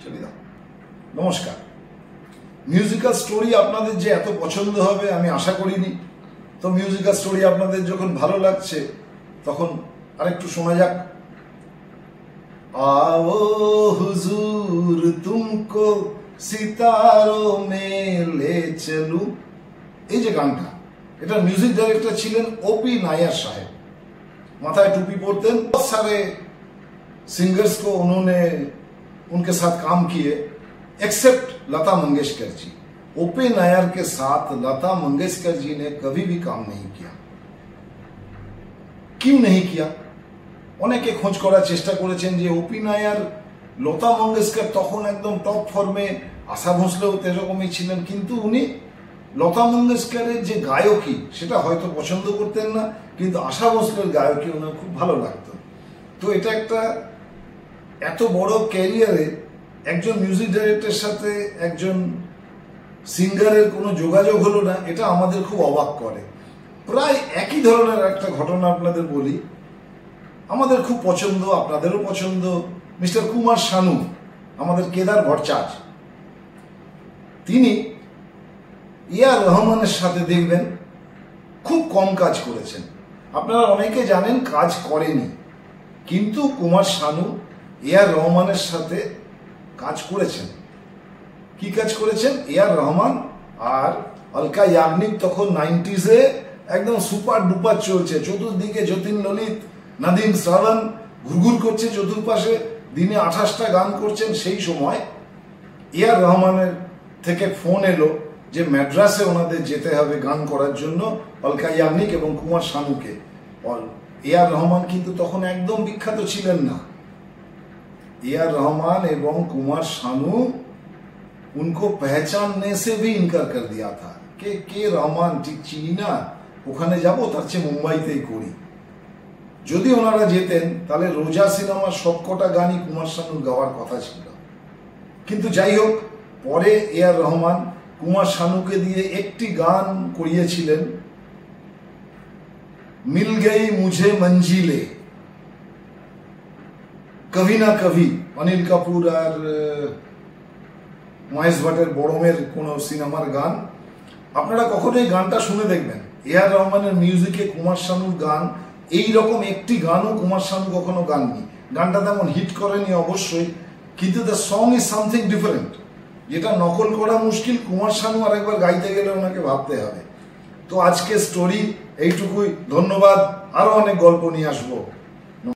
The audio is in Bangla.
চলে দাও। নমস্কার। মিউজিক্যাল স্টোরি আপনাদের যে এত পছন্দ হবে আমি আশা করিনি। তো মিউজিক্যাল স্টোরি আপনাদের যখন ভালো লাগছে তখন আরেকটু শোনা যাক। आओ हुजूर तुमको सितारों में ले चलूं, এই যে গানটা, এটা মিউজিক ডাইরেক্টর ছিলেন ওপি নায়ার সাহেব। माथाয় टोपी पहनते, बहुत सारे सिंगर्स को उन्होंने उनके साथ काम किए एक्सेप्ट लता मंगेशकर जी। ओपी नायर के साथ लता मंगेशकर जी ने कभी भी काम नहीं किया। क्यों नहीं किया? অনেকে খোঁজ করার চেষ্টা করেছেন যে ওপি নায়ার লতা মঙ্গেশকর তখন একদম টপ ফর্মে, আশা ভোঁসলেও তেরকমই ছিলেন, কিন্তু উনি লতা মঙ্গেশকরের যে গায়কী সেটা হয়তো পছন্দ করতেন না, কিন্তু আশা ভোঁসলের গায়কী ওনার খুব ভালো লাগতো। তো এটা একটা এত বড় ক্যারিয়ারে একজন মিউজিক ডাইরেক্টরের সাথে একজন সিঙ্গারের কোনো যোগাযোগ হলো না, এটা আমাদের খুব অবাক করে। প্রায় একই ধরনের একটা ঘটনা আপনাদের বলি, আমাদের খুব পছন্দ, আপনাদেরও পছন্দ, মিস্টার কুমার শানু, আমাদের কেদার ভট্টাচার্য। তিনি এআর রহমানের সাথে দেখবেন খুব কম কাজ করেছেন। আপনারা অনেকে জানেন কাজ করেনি, কিন্তু কুমার শানু এআর রহমানের সাথে কাজ করেছেন। কি কাজ করেছেন? এআর রহমান আর অলকা ইয়াগনিক তখন 90s-এ একদম সুপার ডুপার চলছে, চতুর্দিকে যতীন ললিত, নাদিম শ্রাবণ ঘুরঘুর করছে চতুর্পাশে, দিনে 28টা গান করছেন। সেই সময় এআর রহমানের থেকে ফোন এলো যে ম্যাড্রাসে ওনাদের যেতে হবে গান করার জন্য, অলকা ইয়াগনিক এবং কুমার শানুকে। এআর রহমান কিন্তু তখন একদম বিখ্যাত ছিলেন না। এআর রহমান এবং কুমার শানু उनको पहचानने से भी इनकार कर दिया था के রহমান ঠিক চিনি না, ওখানে যাবো, তার চেয়ে মুম্বাইতেই করি। যদি ওনারা যেতেন তাহলে রোজা সিনেমার সবকটা গানই কুমার শানুর গাওয়ার কথা ছিল। কিন্তু যাই হোক, পরে এআর রহমান কুমার শানুকে দিয়ে একটি গান করিয়েছিলেন, মিল গই মুঝে মঞ্জিলে, কভি না কভি, অনিল কাপুর আর মহেশ ভাটের বড়মের কোন সিনেমার গান। আপনারা কখনোই গানটা শুনে দেখবেন, এআর রহমানের মিউজিকে কুমার শানুর গান, এই রকম একটি গানও কুমার শানু কখনো গাননি। গানটা তেমন হিট করেনি অবশ্যই, কিন্তু the song is something different, যেটা নকল করা মুশকিল। কুমার শানু আরেকবার গাইতে গেলে ওনাকে ভাবতে হবে। তো আজকে স্টোরি এইটুকুই, ধন্যবাদ। আরো অনেক গল্প নিয়ে আসবো।